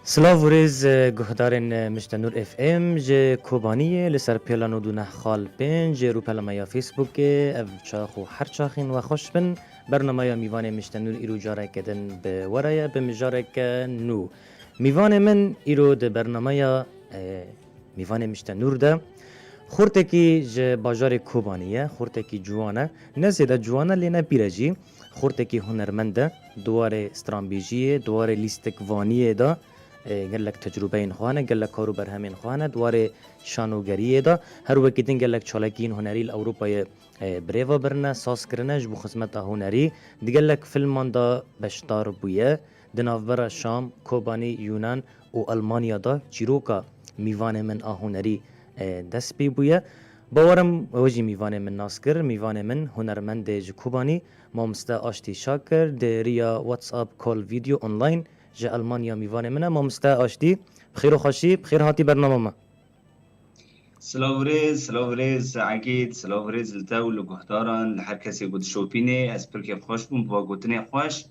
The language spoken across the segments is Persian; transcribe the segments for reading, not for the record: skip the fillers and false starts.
سلاو ریز گهدارن مشتنور اف ام جه کوبانیه لسر پیلان و دونه خال پین جه رو پلمایا فیسبوک اف چاخ و هر چاخین و خوش بن برنامه میوان مشتنور ایرو جاره کدن به ورایه به مجاره که نو میوان من ایرو ده برنامه میوان مشتنور ده خورته کی جه باجار کوبانیه خورته کی جوانه نزیده جوانه لینا پیرجی خورته کی هنرمنده دواره استرامبیجیه دواره لیستکوانیه ده گلک تجربه این خوانه گلک کارو برهمین خوانه دواره شانوگریه ده هر وقتین گلک چالکین هنری اروپای بریوا برنه ساز کرنه جبو خدمت هنری دیگلک فیلمان دا بشتار بویه دنافبر شام کوبانی یونان و آلمانیا دا چیروکا میوان من هنری دست بی بویه باورم وجی میوان من ناسکر میوان من هنرمند کوبانی مامسته آشتی شاکر دریا واتس اپ کال ویدیو آنلاین جه آلمانیا میوان منه مامسته آشتی بخیر و خوشی بخیر هاتی برنامه ما سلاو ریز عقید سلاو ریز لتاول و گهداران لحر کسی گود شوپینه از پرکیف خوش بون با گوتنه خوش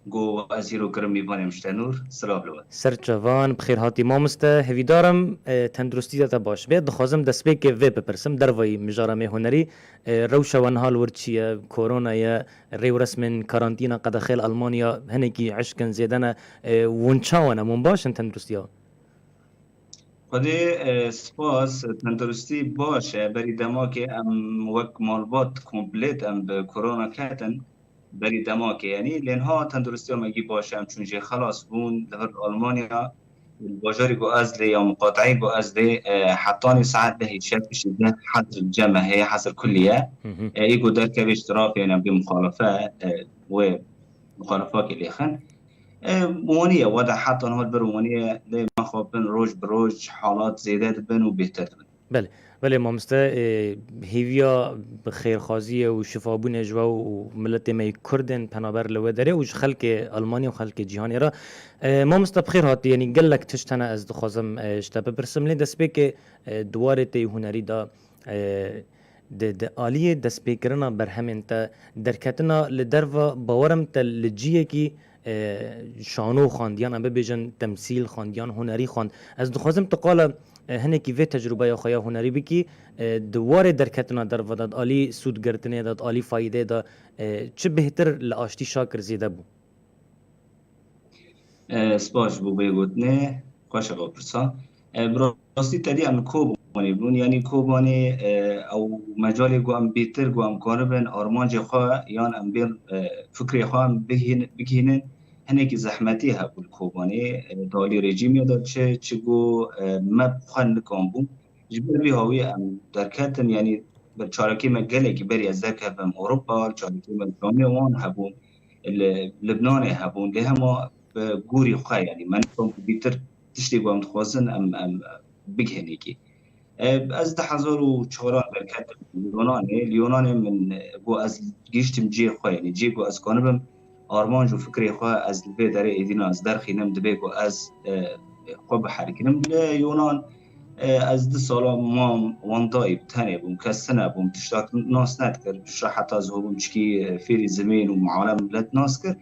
گو ازیرو کرم میوان مشتنور سلاو لود سر جوان بخیر هاتی مامسته هویدارم تندرستی داتا باش بید دخوازم دست بی که وی بپرسم در وی مجارم هنری روشوان حال ورچیه کورونا یا ریو رسم کارانتینا قد خیل آلمانیا هنگی عشقن زیدن ونچاوانا من باشن تندرستی ها خودی سپاس تندرستی باشه بری دماغی ام وک مالبات کمپلیت ام به کرونا کتن بری دماغی یعنی لینها تندرستی هم اگی باشه ام چونجه خلاص بون لهر آلمانیا الباجاري جو أزلي أو مقاطعي جو أزلي حطاني ساعات ده يتشافش ده حظر الجامعة هي حظر كلية يجو ده كبيش اشتراك يعني بمخالفة ومخالفات اللي خن مونية وضع حطن هول برمونية ليه ما خاب بين روج بروج حالات زيادات بين وبيهتر بله بله مامسته هیویا خیرخوازی و شفابون جوا و ملت می کردن پنابر لو داره و خلق آلمانی و خلق جهانی را مامسته بخیر هاتی یعنی گلک تشتنه از دخوازم اشتبه برسم لی دست بی که دواره تی هنری دا د آلیه دست بی کرنا برهمین تا درکتنا لدروا باورم تا لجیه کی شانو خواندیان ام ببیجن تمثیل خواندیان هنری خواند از دخوازم تقاله هنه کی وی تجربه یا خیا هنری بکی دواره درکتنا در وداد عالی سود گرتنه داد عالی فایده دا چه بهتر لآشتی شاکر زیده بو سپاس بو بگوتنه خوش با پرسا براستی تدی ام کوبانی بون یعنی کوبانی او مجال گو ام بیتر گو ام کاربن آرمانج خواه یان ام بیر فکری خواه ام بگینن هنه کی زحمتی ها بول کوبانی دالی رژیمی داد چه گو مب خوان نکام بون جبر بی هاوی ام درکتن یعنی بر چارکی مگله کی بری از درک هم اروپا چارکی مگانی وان هبون لبنان هبون له ما گوری خواه یعنی من کام بیتر تشتی گو ام خوازن ام بگهنی کی از 2004 درکت لیونان من گو از گیشتم جی خواه یعنی جی گو از کانبم آرمان جو فکری خواه از دبی داره ایدینا از درخی نم دبی گو از خواه بحرکی نم لیونان از 2 سالا ما واندایی بتانه بوم کسنه بوم تشتاک ناس ند کرد بشرا حتی از هبوم چکی فیری زمین و معالم لد ناس کرد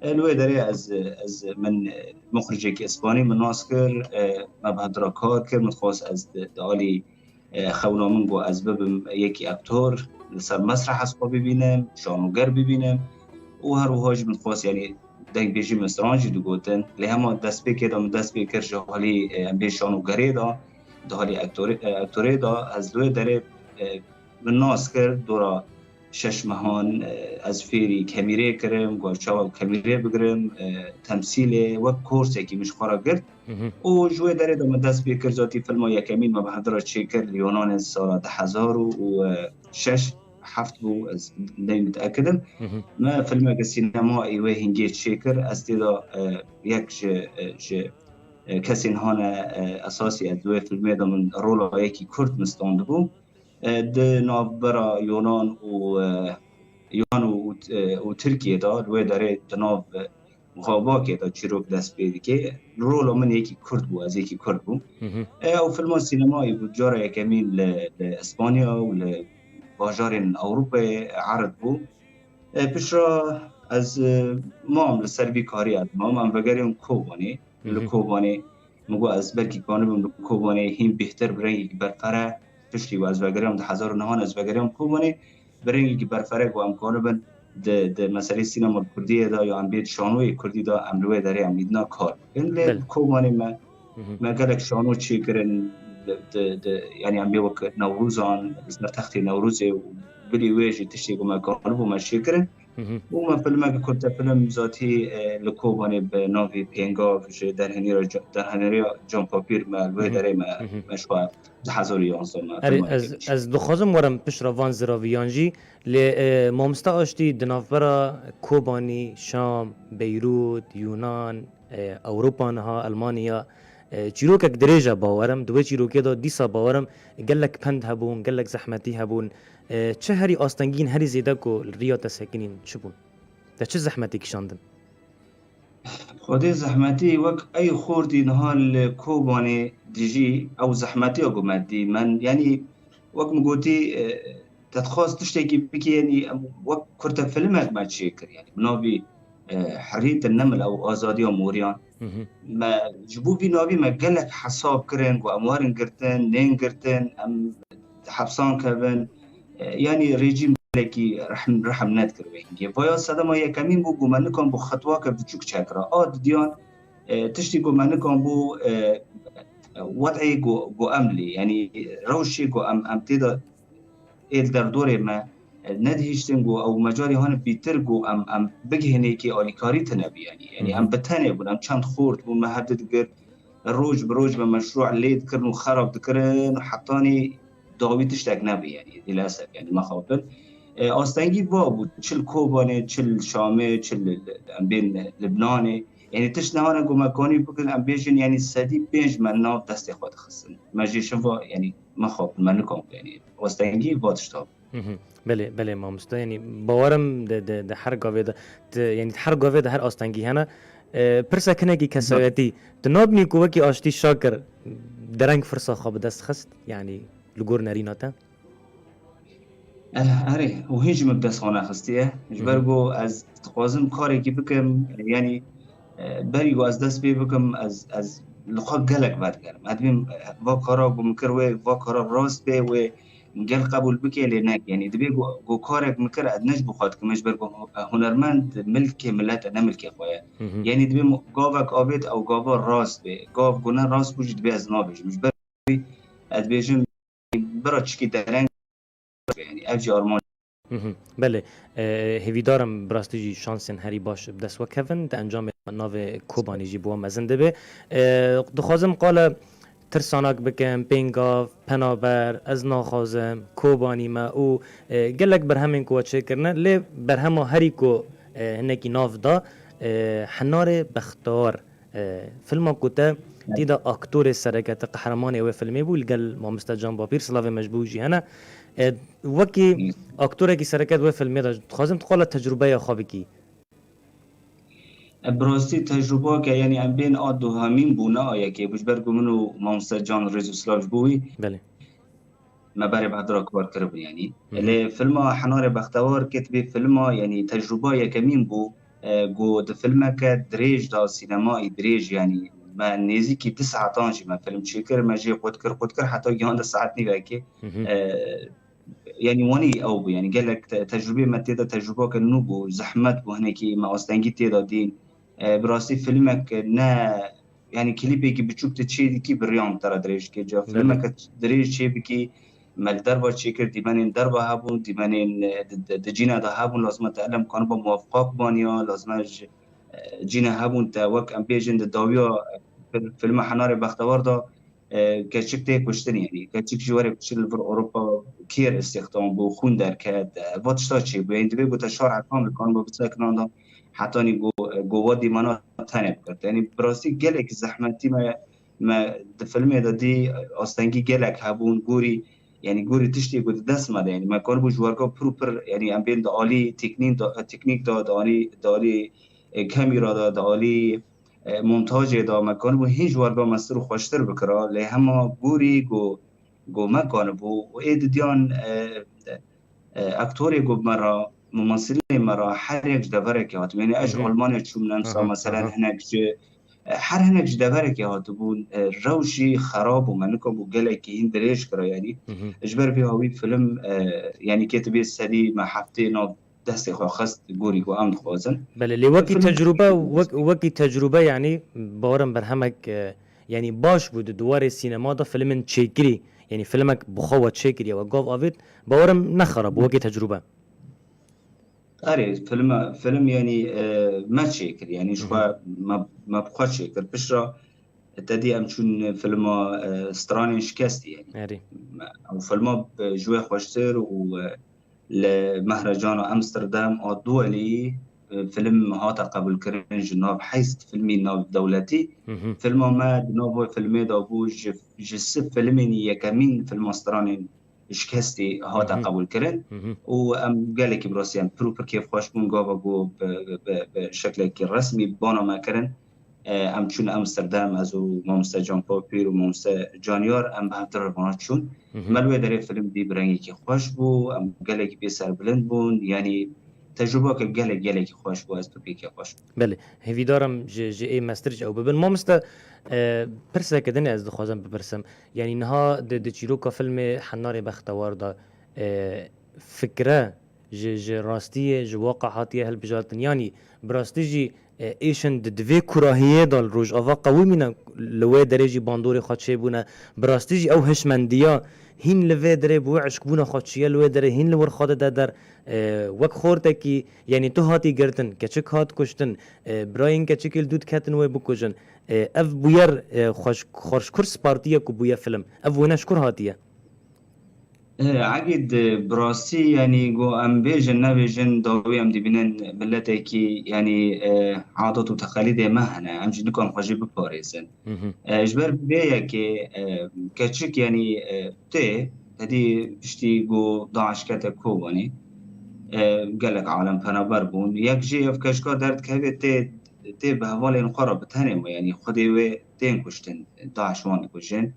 الوی داره از من مخرجه که اسپانی من ناس کرد مبهدرا کار کرد متخواست از دالی خونامون گو از ببم یکی اکتور سر مسرح اسپا ببینم شانوگر ببینم و هر وهاج من خواست یعنی دنگ بیجی مسترانجی دو گوتن لی همه دست بکردم دست بکر جهالی بیشانو گره دا دهالی اکتوره دا از دوی داره من ناس کرد دورا 6 ماهان از فیری کمیره کرم گوچاو کمیره بگرم تمثیل و کورس یکی مش خورا کرد و جوی داره دا من دست بکر ذاتی فیلم یکمین ما بحضرات چه کرد لیونان سال 2006 هفت بو از نمی متأکدم ما فیلم که سینما ایوه هنگی شکر از دیدا یک کسی هان اساسی از دوی فیلمه دا من رولا یکی کرد مستاند بو ده ناو یونان و ترکیه دا دوی داره دناو مخاباکی دا چیروک دست بیدی که رولا من یکی کرد بو از یکی کرد بو او فیلم سینمایی بود جاره یکمین لاسپانیا و باجار اروپا عرض بو پیشرا از ما هم لسر بی کاری از ما هم وگریم کوبانی لکوبانی مگو از برکی کانم کوبانه هیم بهتر برنگی برفره تشتی و از وگریم ده 1900 از وگریم کوبانه برنگی برفره و امکانه د مسئله سینما کردی دا یا امبید شانوی کردی دا امروی داره امیدنا کار این لی کوبانه ما گلک شانو چی کرن یعنی امبی وقت نوروزان اسم تختی نوروزه و بلی ویجی تشتی و ما کانو ما چی کرن و ما فیلم كنت فيلم ذاتي لكوباني بنوفي بينغوف در هنري جون بابير ما الوهدري ما مشوا حضوري انصوم از دخوازم ورم پیش روان زراویانجی ل مامستا آشتی دنافبرا کوبانی شام بیروت یونان اوروپا نها المانیا چیروکک دریجا باورم دوی چیروکی دا دیسا باورم گلک پند هبون گلک زحمتی هبون چه هری آستنگین هری زیده کو ریا تسکنین چه بون ده چه زحمتی کشاندن خودی زحمتی وک ای خوردی نهال کوبانی دیجی او زحمتی او گمدی من یعنی وک مگوتی تتخواست تشتکی بکی یعنی وک کرت فیلمک ما چی کر یعنی منابی حریت النمل او آزادی و موریان ما جبوبی نابی ما گلک حساب کرن و اموارن گرتن نین گرتن ام حبسان کردن يعني ريجيم لكي رحم نذكر وين فيا صدام هي كمين بو جمانكم بو خطوات بتشوك شاكرا ديان تشتي جمانكم بو وضعي جو أملي يعني روشي جو أم تدا إدار دوري ما ندهشتنجو أو مجاري هون بيترجو أم بجهني كي أو كاريت نبي يعني أم بتاني بون أم شان خورت بون ما هبدت جر الروج بروج بمشروع اللي ذكرني خرب ذكرن وحطاني داوی تشتاق نبی یعنی للاسف یعنی ما خاطر آستنگی بود چل کوبانه چل شامه چل بین لبنانه یعنی تش نهانه گو مکانی بکن ام بیشن یعنی صدی 5 من ناف دست خود خستن مجیشم و یعنی ما خاطر من نکام یعنی آستنگی بودش تا بله ما مستا یعنی باورم ده هر گاوه ده یعنی هر گاوه ده هر آستنگی هنه پرسا کنه کی کسایتی تنابنی کو کی آشتی شاکر درنگ فرصا خواب دست خست یعنی لگور نریناتا؟ آره و هیچ مبدس خانه خستیه جبرگو از تقازم کاری که بکم یعنی بریگو از دست بکم از لقا گلک بد کردم ادبیم وا کارا بمکر و کارا راست به و گل قبول بکی لنک یعنی دبی گو کارک مکر ادنج بخواد که مجبرگو هنرمند ملک ملت نه ملک خواه یعنی دبی گاوک آبید او گاوا راست به گاو گونه راست بوجد به از نابش مجبرگو ادبیجم برای چکی درنگ یعنی افجی آرمان بله هیویدارم براستی شانسن هری باش بدست و کفن ده انجام ناو کوبانی جی بوا مزنده به دخوازم قال ترساناک بکم پینگاف پنابر از ناخوازم کوبانی ما او گلک بر همین کو چه کرنه لی بر همه هری کو هنکی ناو دا حنار بختار فیلم کوته دیده اکتور سرکت قهرمان او فیلمی بود گل ما مستجان بابیر سلاو مجبوجی هنه وکی اکتوره کی سرکت و فیلمی دا خوازم تقول تجربه خوابی کی براستی تجربه که یعنی ام بین دو همین بونه آیا که بجبرگو منو ما مستجان رزو سلاو بوی بله ما بره بعد را کار کرد یعنی لی فیلم حنار بختوار کتبی فیلم یعنی تجربه کمین بو گو د فیلم که دریج دا سینمایی دریج یعنی ما نزدیکی 10 ساعتانجی ما فیلم چیکر ما جی خود کر حتی گیان ساعت نیوه که يعني واني او يعني قال لك تجربه ما تيدا تجربه كنو بو زحمت بو هناكي ما استنجي تيدا دين براسي فيلمك نا يعني كليبي كي بتشوف تشي كي بريان ترى دريج كي جا فيلمك دريج شي بكي مال دربا تشيكر ديمانين دربا هابون ديمانين دجينا دا هابون لازم تعلم كان بموافقات بانيا لازم جينا هابون تا وك ام بيجن داويا فيلم حنار بختوار دا كشك تيكوشتني يعني كشك جواري بشيل في اوروبا كير استخدام بو خون در كد واتشتا چي بو يعني بيگو تشارع كامل كان بو بتسكنان دا حتى ني گو ودي مانا تانب کرد يعني براسي گلك زحمتي ما فيلم دا دي استنگي گلك هبون گوري يعني گوري تشتي گو دست مده يعني ما كان بو جوارگا پروپر يعني ام بين دا عالي تکنیک دا عالي کاميرا دا عالي مونتاژ دا مکان بو هیچ ورگا مستر خوشتر بکرا لی همه گوری گو مکان بو و اید دیان اکتوری گو مرا ممثلی مرا هر یک دفره که هاتم یعنی اج آلمانی چون نمسا مثلا هنک هر هنگ جدبره که هاتو بون روشی خراب و منکو بو گله که این دریش کرا یعنی اجبر بی هاوی فیلم یعنی که تبی سری ما هفته نو دستی خو خست گوری کو ام خوازن بله لی وکی تجربه یعنی باورم بر همک یعنی باش بود دوار سینما دا فیلم چیکری یعنی فیلمک بخواه چیکری و گاو آوید باورم نخراب وکی تجربه آره فیلم یعنی ما چیکر یعنی شو ما بخواد چیکر پشرا تدی ام چون فیلم استرانی شکستی یعنی آره او فیلم جوی خوشتر و لمهرجان امستردام او دولی فيلم هاتا قبل كرين جناب حيث فيلمي ناب دولتي فيلم ما نوبو فيلمي دابو جسب فيلمي يكمين فيلم استراني شكستي هاتا قبل كرين وام قالك براسي بروبر كيف خوش بون قابا بو بشكل رسمي بانا ما كرين ام چون امستردام ازو مامستا جان پاپیر و مامستا جانیار ام به هفتر بانات چون ملوه داره فیلم دی برنگی که خوش بو ام گلک بی سر بلند بون یعنی تجربه که گلک خوش بو از تو پیک خوش بو بله هیوی دارم جه ای مسترج او ببین مامستا پرسه کدنی از دخوازم بپرسم یعنی نها ده چیروکا فیلم حنار بختوار دا فکره جه راستیه جه واقعاتیه هل بجالتن یعنی براستی جی ایشن دوی کراهیه دال روش آوا قوی مینا لوی درجی باندور خودشه بونه براستی جی او هشمندیا هین لوی دره بو عشق بونه خودشیه لوی دره هین لور خود در وک خورده کی یعنی تو هاتی گرتن کچک هات کشتن براین کچکل دود کتن و بکشن اف بویر خوش کرس پارتیه کو بویر فیلم اف وینش کر هاتیه عقد براسي يعني جو ام بيجن نبيجن ضوي ام دبنن ملتكي يعني عادات وتقاليد مهنا ام جنكم خجي بباريسن اجبر بيا كي كاتشك يعني تي هدي بشتي جو داعش كتكوباني قال لك عالم فنبر بون يك جي في كشكا درد كهبه تي بهوالي نقرب تهنم يعني خدي و تين كشتن داعش وان كشن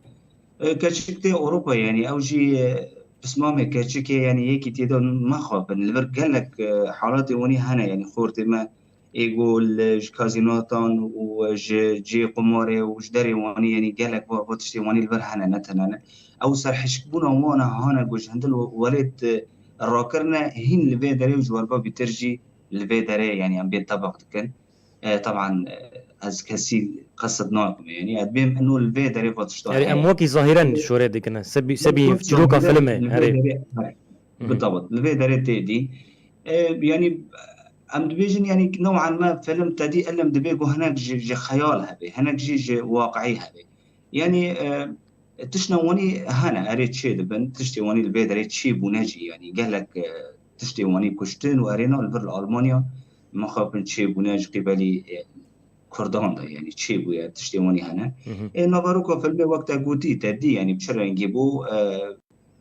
كاتشك تي اوروبا يعني او جي بسمامه كاتشكي يعني هيك تيدا ما خاب البر قال لك حالاتي وني هنا يعني خورتي ما يقول كازينوتان وجي قماري وجدري واني يعني قال لك بوتشتي واني البر هنا نتنا او سرحشكبونا وانا هنا جوج هندل ولد الراكرنا هين لبي دري وجواربا بترجي لبي دري يعني ام بيت طبق كان طبعا از كسي قصد ناكم يعني ادبيم انه البي دري بوتشتو يعني اموكي ظاهرا شوري ديكنا سبي جروكا فيلم بالضبط البي دري دي يعني ام دبيجن يعني نوعا ما فيلم تدي الم دبيجو هناك جي خيال هبي هناك جي واقعي هبي يعني تشنوني هنا اريد شيء دبن تشتي واني البي دري شي بونجي يعني قال لك تشتي واني كشتن وارينا البر المانيا ما خابن شي بونج قبلي كردان ده يعني شي بويا تشتي واني هنا نبروكو فيلم وقت قوتي تدي يعني بشرا نجيبو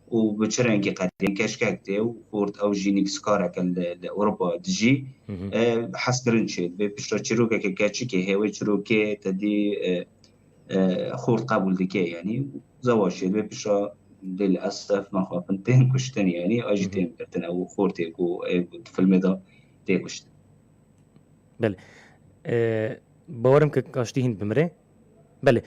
وبشرا نجي قدين كشكاكتي وخورت او جينيك سكارك لاوروبا تجي حسكرن شي بشرا تشروكا كاتشيكي هوي تشروكي تدي خورد قبول دكي يعني زواج بشرا للاسف ما خابن تين كشتن يعني اجتين كرتن او خورتي كو فيلم ده تي كشتن بله باورم که کاشتیهن بمره بله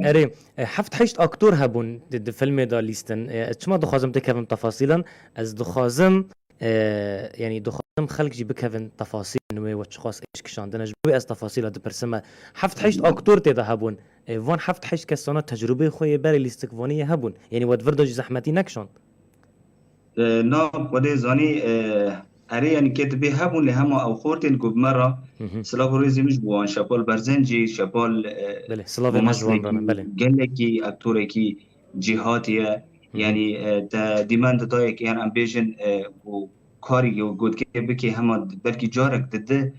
اره هفت هشت اکتور هبون د فیلم دا لیستن چما دخوازم تکوم تفاصیلا از دخوازم يعني دخوازم خلق جي بكفن تفاصيل نوي وتشخاص ايش كشاندنا جبوي از تفاصيل د برسمه هفت هشت اكتور تدا هبون وان هفت هشت كسانه تجربه خوي بري لیستکوانی هبون يعني ود ورد زحمتي نكشون ناب ودي زاني اره يعني كتبه هبون لهما او خورتين كوب مره سلافوريزي مش بوان شابال برزنجي شابال بله سلافي مجوان بله قالكي اكتوركي جهاتيه يعني تا ديماند دايك يعني امبيجن وكاري وجود كي بكي هما بلكي جارك ضد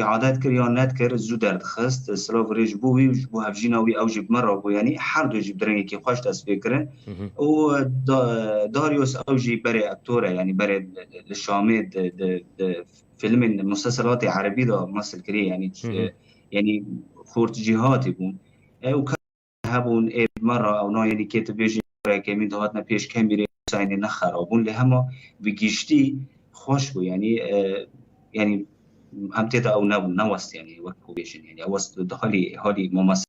اعادات كريانات كر زو درد خست سلافوريج بوي وجبو هفجيناوي او جيب مره بو يعني حر دو جيب درنگي كي خوش داس فكرن و داريوس او جي بري اكتوره يعني بري الشامي فيلم مسلسلات عربي دا مصر كري يعني يعني خورت جهاتي بون وكهبون مره او نوع يعني كتب يجي كمين دهاتنا بيش كاميرا ساين نخرابون لهما بگیشتی خوش بو يعني يعني ام تيدا او نوست يعني وكو بيشن يعني اوست دخالي ممثل.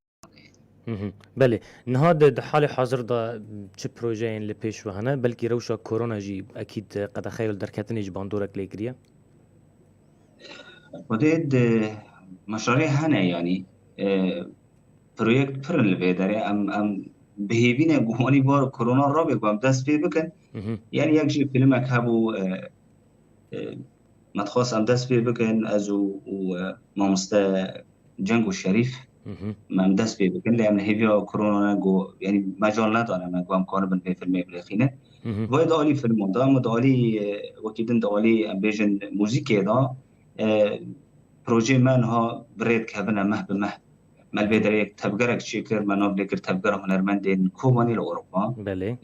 بله نهاد ده حال حاضر دا چه پروژه این لپیش و هنه بلکی روشا کرونا جی اکید قد خیل در کتنی جباندورک لیگریه وديد مشاريع هنا يعني بروجكت فرن البيداري ام بهيبينا قواني بار كورونا رابع قام دست في بكن يعني يكشي فيلمك هابو متخصص ام دست في بكن ازو ومامستا جنگو الشريف ما ام دست في بكن لأن هيفيا كورونا جو يعني مجال ندارم من قام كاربن في فيلم بلخينه وايد عالي فيلم دا مدالي وكيدن دالي ام بيجن موسيقى دا پروژه من ها برید کردن مه به مه مال بیداری تبگرک چیکر منو بلیکر تبگر هنرمندین کوبانی اروپا بله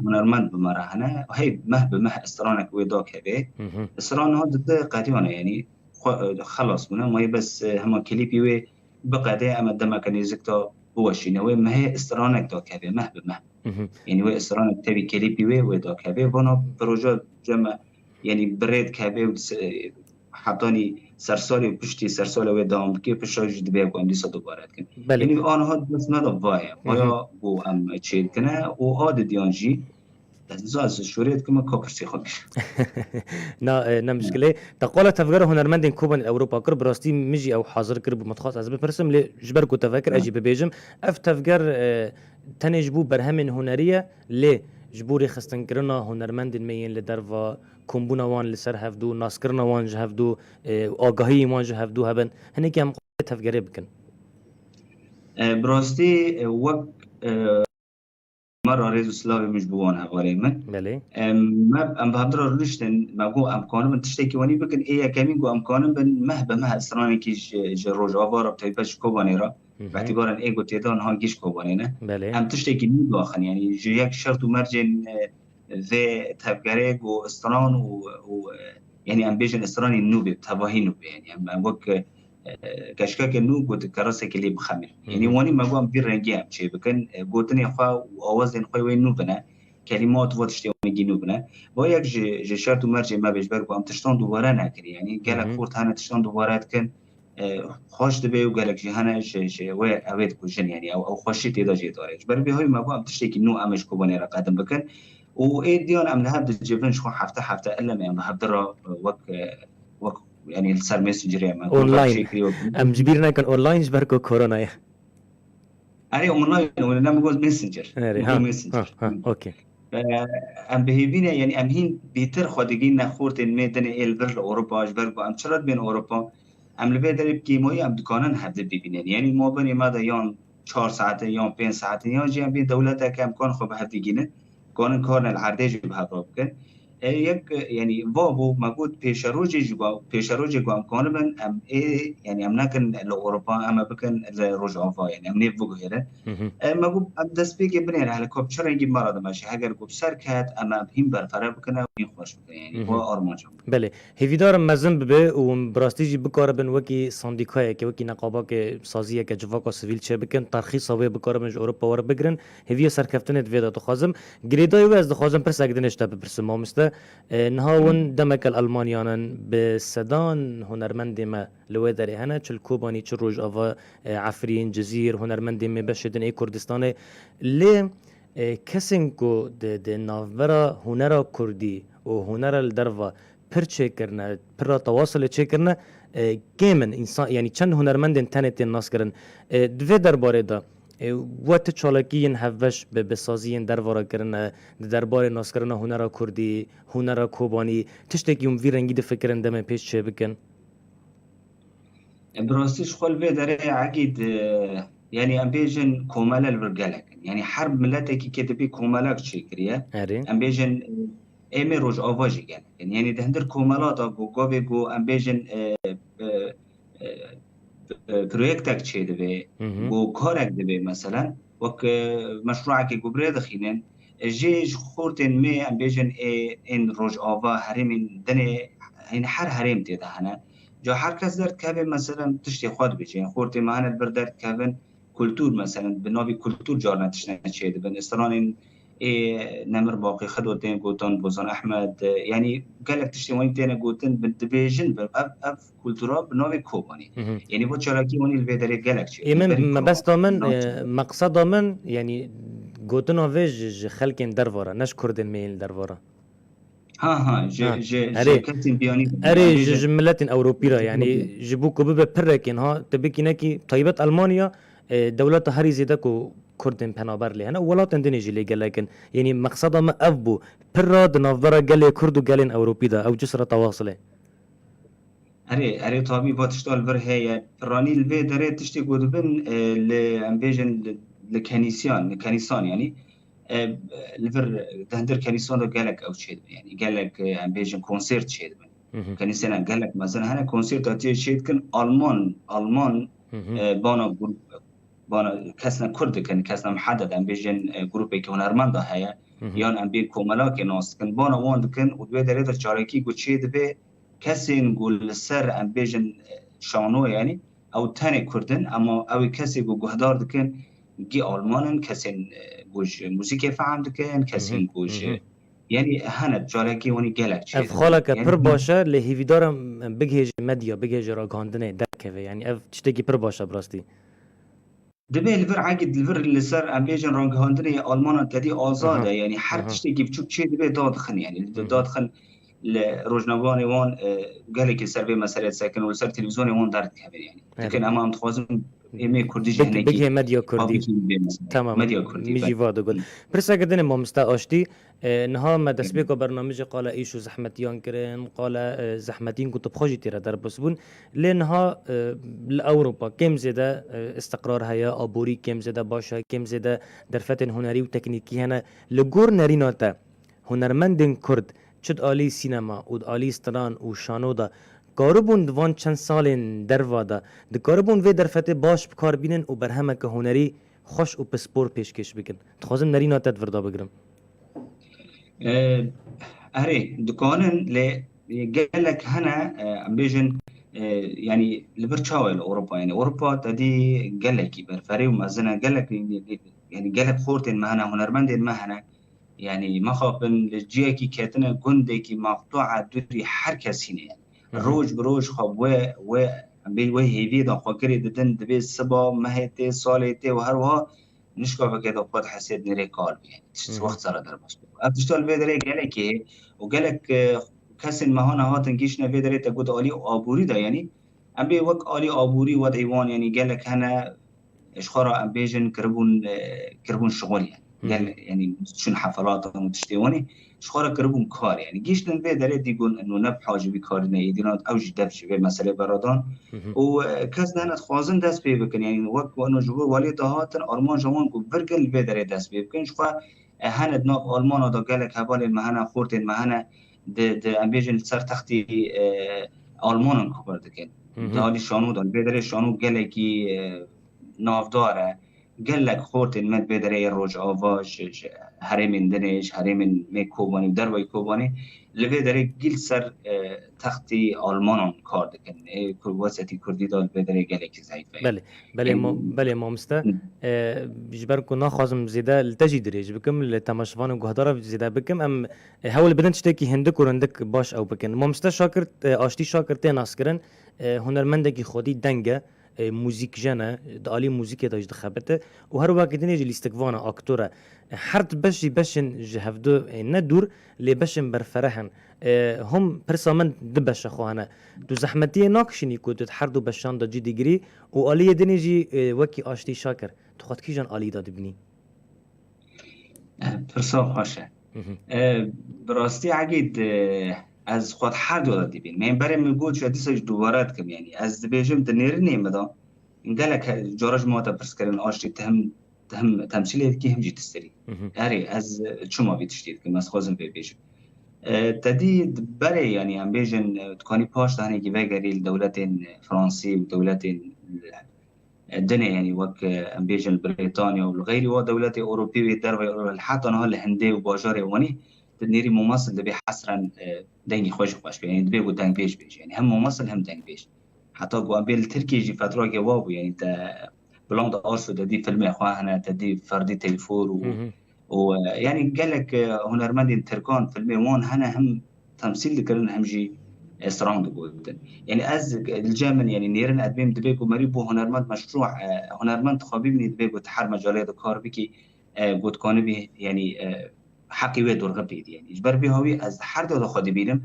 هنرمند بمرهنه هی مه به مه استرانک ویدا کبه استران ها دده قدیانه يعني خلاص بنا ما بس هما کلیپی و بقدر اما دمکنیزک تا بوشینه و مه استرانک دا کبه مه به مه يعني و استرانک تبی کلیپی و ویدا کبه بنا پروژه جمع يعني برید کبه حتانی سرسالی پشتی سرسال و دام که پشتاج دبی کو ام دیسا دوباره کن یعنی آنها دست نداره بایا بو ام چید کنه و عاد دیانجی از شوريت كما كوبرسي خدش نا مشكله تقول تفكر هنرمندين كوبان اوروبا قرب راستي مجي او حاضر قرب متخصص از بفرسم لي جبر كنت تفكر اجي ببيجم اف تفكر تنجبو برهم هنريه لي جبوري خستن كرنا هنرمندين مين لدرفا كومبونا وان لسر هفدو ناسكرنا وان جهفدو آگاهی وان جهفدو هبن هني كم تفكر بكن براستي وق مرة رئيس سلاوي مش بوان هواري من بله ما ام بهدر رشتن ما جو ام كانوا من تشتكي واني بكن ايه كمين جو ام كانوا من مه اسراني كيش جروج افارا بتايبش كوباني را باعتبارا ايه قلت يدان ها كيش كوباني نه بله ام تشتكي مين داخل يعني جيك شرط ومرجن ذي تبقريق و استران و يعني ام بيجن استراني النوبي تباهي نوبي يعني ام وق كشكاك النو قلت كراسك اللي بخمر يعني واني ما قام بيرنجي ام شيء بكن قلتني خا واوزن خوي وين نوبنا كلمات وتشتي ونجي نوبنا وياك جي شرط ومرجع ما بيش برقو ام تشتون دوباره ناكري يعني قالك فورت هانا تشتون دوباره كن خوش دبي وقالك جي هانا جي وي اويد كوجن يعني او خوشيت اذا جيت اوريج بر بهوي ما قام تشتكي نو امش كوباني را قادم بكن وايه ديون ام لهاد الجبن شو حفته الا ما بهدر وك يعني السر ماسنجر ما اونلاين ام جبيرنا كان اونلاين جبركو كورونا يا اري اونلاين ولا نعم جوز ماسنجر ماسنجر اوكي ام بهيبينا يعني ام هين بيتر خودگين نخورت ميدن البر اوروبا جبركو ام شرط بين اوروبا ام لبيدر بكيموي ام دكانن هبد ببينن يعني ما بني ماذا يوم 4 ساعات يوم 5 ساعات يوم جي ام بين دولتك ام كان خو بهدگين كون كورن العرديج بهبروبكن یک يعني بابو موجود پیشروجی جو ام کنن ام يعني ام نکن لاوروبا ام بکن لروجافا يعني ام نیفو غیره موجود ام دست بگی بنیر هلیکوپتر اینگی مراد ماشي اگر گفت شرکت ام هم برفره بکنه و این خوش بکنه يعني با آرمانجم بله هیویدار مزن به و براستیجی بکاربن وکی ساندیکای که وکی نقابا که سازیه که جواکا سیویل چه بکن ترخیص اوی بکاربن اروپا ور بگرن هیوی سرکفتن دویدا تو خازم گریدای و از خازم پرس اگدنش تا بپرسم مامسته نهاون دمك الألمانيان بسدان هنرمندي ما لوادري هنا چل كوباني چل روج أفا عفرين جزير هنرمندي ما بشدن اي كردستاني لي كسنكو ده نافبرا هنرا كردي و هنرا الدرفا پرچه کرنه پر تواصل چه کرنه کیمن انسان یعنی چند هنرمندن تنت الناس کرن دوی درباره دا وقت چالاکیین هفوش به بسازیین درباره کرنه درباره ناس کرنه هنر کردی هنر کوبانی تشتکی وی رنگی ده فکرن دم پیش چه بکن براستيش خل في دري عقيد يعني ام بيجن كومالا البرجلك يعني حرب ملتك كتبي كومالك شكريه ام بيجن ايمي روج اوفاجي كان يعني دهندر كومالات او غوبي جو ام بيجن بروجكتك تشي دبي جو كورك دبي مثلا وك مشروعك جبري دخينن جيج خورتن مي ام بيجن ان روج اوفا هرمين دني يعني حر هرم تيدا هنا جو هر کس درد که مثلا تشتی خود بچین خورتی مهند بر درد که کلتور مثلا به نوعی کلتور جارنا تشنه چیده بن استران نمر باقي خدوتين قوتن بوزان أحمد يعني قال لك تشتي تين قوتن بالدبيجن أف كولتورا بنوع كوباني يعني بو شراكي وني البدري قال لك شيء من ما بس ضمن مقصد ضمن يعني قوتن فيج خلكن درفورا نش كردن ميل درفورا ها ج كابتن بياني أري جملات أوروبية يعني جبوكو ببركين ها تبكي نكي طيبة ألمانيا دولة هاري زيدكو كردن بنابر لي أنا ولا تندني جلي قال لكن يعني مقصده ما أفبو براد نافذرا قال لي كردو قالين أوروبية أو جسر تواصله أري طبيعي باتشتغل بر هي فراني البي دري تشتي قود بن لأمبيجن لكنيسان يعني لفر تهدر كنيسان ده قالك أو شيء يعني قالك أمبيجن كونسيرت شيء كنيسان قالك مثلا هنا كونسيرت أتي شيء كن ألمان بانا كسنا كرد كن كسنا محدد أمبيجن جروبي كهنرمند هيا يان أمبي كوملاك ناس كن بانا واند كن ودوي دريد الشاركي قد شيء به كسي نقول سر أمبيجن شانو يعني أو تاني كردن أما أو كسي جهدار دكن جي ألمانن كسي جوج موسيقى فهم دكن كسي جوج يعني هند جاركي وني جالك شيء أفخالك بر باشا لهيفي دارم بجهج مديا بجهج راجاندنه دكفه يعني أف تشتكي بر باشا براستي دبي الفر عقد الفر اللي صار أمبيجن راجاندنه ألمان تدي آزاده يعني حر تشتكي بتشوف شيء دبي دادخن يعني دادخن لروجناواني وان قالك السربي مسألة ساكن والسر تلفزيوني وان دارت كبير يعني لكن أمام تخازن إيمي كردي جهنكي بگه مدیا کردی تمام مدیا کردی میجی وادو گل پرسا گدن ما مستا نها ما دسبيك برنامج قال ايشو زحمتيان كرين قال زحمتين كنت بخوجي تيرا در بسبون لانها لاوروبا كم زياده استقرار هيا ابوري كم زياده باشا كم زياده درفتن هنري وتكنيكي هنا لغور نريناتا هنرمندن كرد چد آلی سینما و آلی استران و شانودا کاربون دوان چند سالن دروادا د کاربون و درفته باش بکار بینن و برهمه که هنری خوش و پسپور پیشکش بکن تخوازم نری ناتت وردا بگرم اره دکانن ل قالك هنا امبيجن يعني لبرشاوي اوروبا يعني اوروبا تدي قالك برفري ومازنا قالك يعني قالك خورتين مهنا هنرمندين مهنا يعني ما خافن لجيكي كاتنا جندكي مقطوعة دوري حركة يعني روج بروج خاب و بي هيفي دا خاكري ددن دبي سبا مهتي صالتي وهروها نشكو كده قد حسيت نري قلب يعني وقت صار در بس ابتشتال بدري قالك وقالك كسن ما هنا هاتن كيشنا بدري تقول علي ابوري دا يعني ابي وك علي ابوري وديوان يعني قالك هنا اشخرا امبيجن كربون شغل يعني يعني شنو حفلات وتشتيوني شخورا كربون كار يعني جيش نبي دري يقول انه نبحاج بكارنا يدينات اوج دبش في مساله برادان وكاس انا خوازن داس بي بكن يعني وقت وانه جبور ولي دهاتن ارمان جوان کو برگل بي دري داس بي بكن شخوا هند ناب المان دا قالك هبال المهنه خورتين مهنه د امبيجن سر تختي المان كبر دكن دالي شانو دال بي دري شانو قالكي نافداره قال لك خورت المد بدري الروج آواج هرمن دنش هرمن میکوبانی در وی کوبانی لبه داره گیل سر تختی آلمان کار دکن واسطی کردی دال بدري قال لك ضعیفه بله ما مستا بجبر كنا خازم زياده التجي دريج بكم لتماشفان وجهدار زياده بكم ام حاول بدن تشتكي هندك ورندك باش او بكن ما مستا شاكر اشتي شاكرتين ناسكرن هنرمندگی خودی دنگه موزیک جنه دالی موزیک داشت خبرته و هر وقت دنیج لیستکوانا اکتورا حرت بشن جهفدو ندور لبشن برفرهن هم پرسامن دبش خواهنه دو زحمتی ناکشنی کو تو حردو بشان دا جدی گری و آلی دنیجی وکی آشتی شاکر تو خود کی جان آلی داد بینی پرسا خوشه براستی عقید از خود هر دو دادی بین من برای میگوید شاید دیساج دوباره کم یعنی از بیشم دنیری نیمده این گله جارج ما تا پرس کردن آشتی تهم تمثیلیت کی هم جیت استری اری از چما بیتشتید که مس خوازم بیشم تدی برای یعنی هم بیشن تکانی پاش دهنی که بگری دولت فرانسی و دولت الدنيا يعني وك امبيجن بريطانيا والغيري ودولات اوروبيه در حتى نهال الهندي وباجاري وني تنيري ممثل اللي بيحسرن دني خوش باش يعني دبي ودان بيش يعني هم ممثل هم دان بيش حتى قابل تركي جي فتره جواب يعني انت بلوند ارسو دي فيلم اخواننا تدي فردي تليفور ويعني قال لك هنرمندين تركان فيلم وان هنا هم تمثيل ذكرن هم جي سترونج بودن يعني از الجامن يعني نيرن ادبيم دبيكو مريبو هنرمند مشروع هنرمند خبيبني دبيكو تحر مجالات كار بكي بود كانوا بي يعني حقي ودور غبيد يعني اجبر بي هوي از هر دو خودی بینم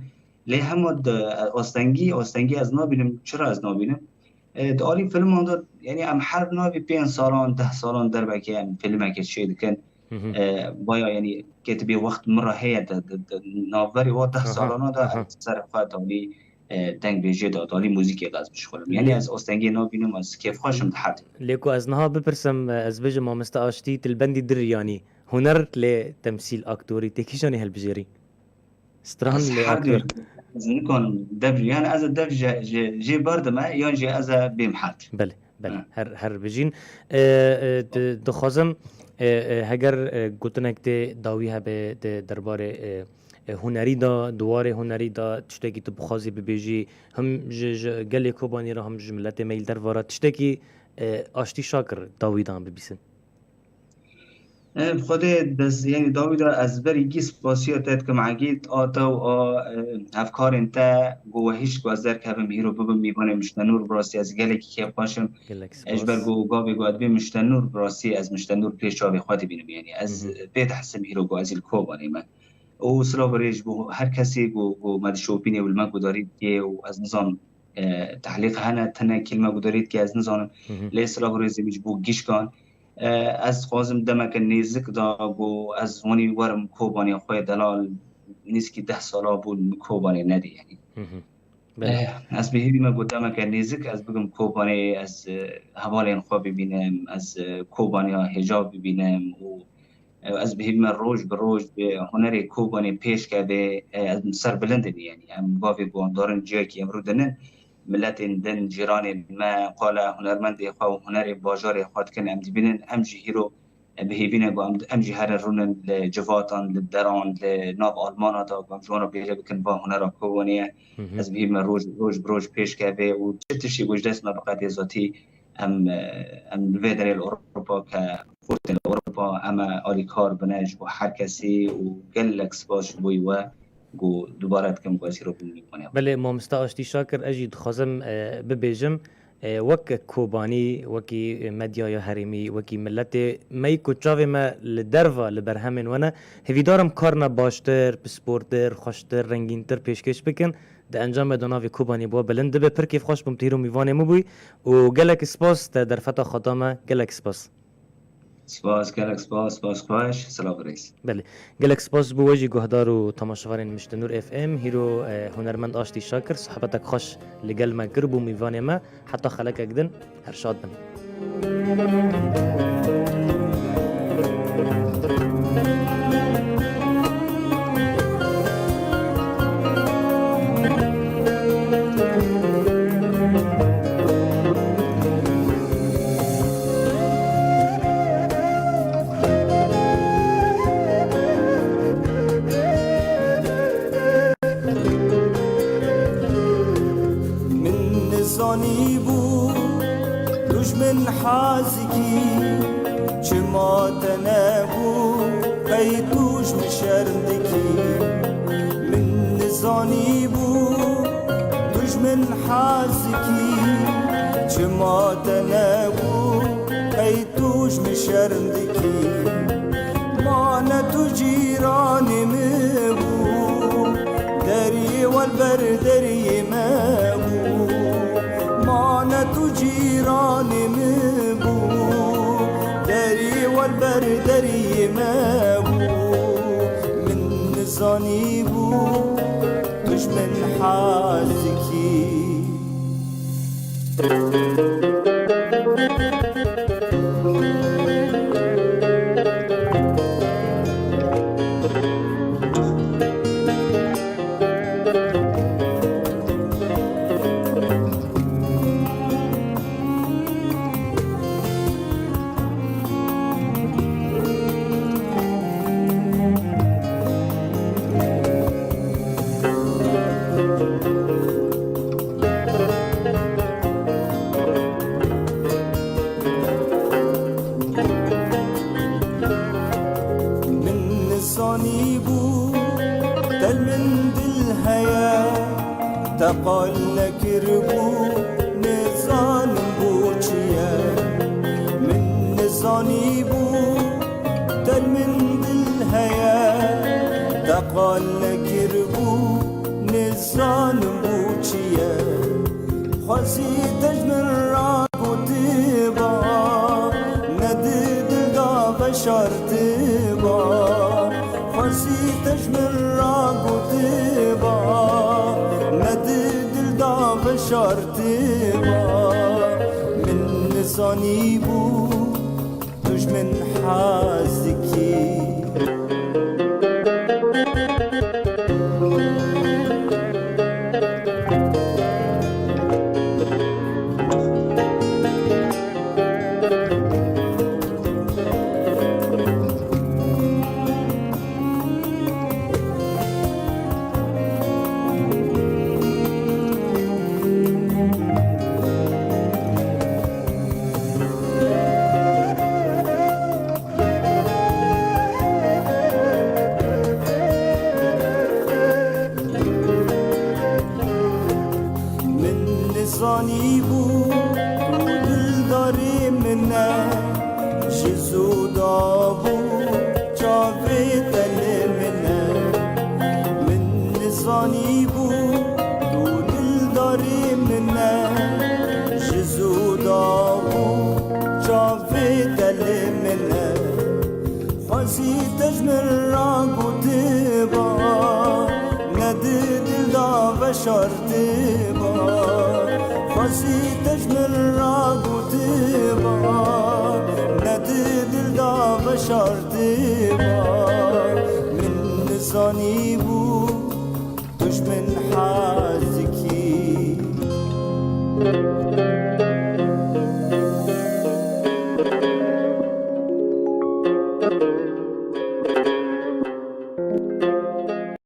لی هم استنگی از نابینم چرا از نابینم داری فیلم هنده یعنی ام هر نابی 5 سالان 10 سالان در بکی ام فیلم که شید کن بایا یعنی کتبی وقت مره هی ناوری و 10 سالانه دا سر خواهد داری دنگ بیجه داری موزیکی غاز بشخورم یعنی از استنگی نابینم از کیف خوشم تحت لیکو از نها بپرسم از بجم ما مستعاشتی تلبندی در یعنی هنر لتمثيل اكتوري تكيشوني هالبجري ستران لاكتور نكون دبج يعني از دبج جي برد ما ينجي از بمحات بله هر بجين دخوازم هگر گوتنک ته داوی به درباره هنری دا دوار هنری دا تشتکی تو بخوازی ببیجی هم گلی کوبانی را هم جملت میل درباره تشتکی آشتی شاکر داوی دان ببیسن خود دست یعنی داوید از بری گیس باسیاتت که معگید آتا و افکار انتا گوهیش گوزدر که هم هیرو ببین میبانه مشتنور براستی از گله که پاشم اجبر گوگابی گواد بی مشتنور براستی از مشتنور پیش آبی خواهی بینم یعنی از بیت حسم هیرو گوازیل کوبانه من او سلا بریج بو هر کسی گو مدشوپینی ولما گدارید که و از نظام تحلیق هنه تنه کلمه گدارید که از نظام لی سلا بریج بیج بو گیش کن از خوازم دمک نیزک دا گو از ونی ورم کوبانی خوی دلال نیست که 10 سالا بود کوبانی ندی یعنی از بهیدی ما گو دمک نیزک از بگم کوبانی از حوالی خواه ببینم از کوبانی حجاب ببینم و از بهیدی ما روز به روز به هنر کوبانی پیش کرده از سر بلند دی یعنی هم گاوی گوان دارن جایی که امرو دنن ملت دن جیران ما قال هنرمند خو هنر باجار خود کن ام دبینن ام جهیرو بهیبینه گو ام جهر رونن لجواتان لدران لناب آلمان تا گم جوانا بیجه بکن با هنر کوونیه از بهیم روز پیش کرده و چتشی گوجدست ما بقید ذاتی ام ویدر اروپا که فورت اروپا اما آلیکار بنج و هر کسی و گلکس باش بوی و گو دوباره کم گوزی رو بکنیم. بله ما مستعاشتی شاکر اجید خازم ببیجم وک کوبانی وکی مدیای هریمی وکی ملت می کوچاوی ما لدروا لبرهمن ونه هویدارم کارنا باشتر بسپورتر خوشتر رنگینتر پیشکش بکن ده انجام دوناوی کوبانی با بلند به پر کیف خوش بمتیرو میوانه مبوی و گلک سپاس در فتا خدامه گلک سپاس سپاس گلک سپاس خوش سلام رئیس بله گلک سپاس بو وجی گهدار و تماشاورین مشتنور اف ام هیرو هنرمند آشتی شاکر صحبتک خوش لگل ما گربو میوانه ما حتی خلق اگدن هر شاد بن حازکی چما تنابو قیتوش مشردکی من نزانی بو دجمن حازکی چما تنابو قیتوش مشردکی ما نتو جیرانی مبو دری والبر دری مبو ما نتو جیرانی مبو دری والبر دری مبو من نزانی بو دشمن حازکی تقال لكربو نزان بوچيه من نزاني بو تل من دل هيا تقال لكربو نزان بوچيه خوزي تجمر راقو تبا ندد دا بشر تبا خوزي تجمر راقو تبا ندد دا بشر تبا من نزاني بو تجمن حازكي زانی بو دلداری منه جزودا بو چاوی دل منه من زانی بو دلداری منه جزودا بو چاوی دل منه خوزی تجمر راگو تبا ندی دلدا بشار تبا خوزی تجمل راگو تبا ندی دلدا بشار تبا من نزانی بو تجمن حازکی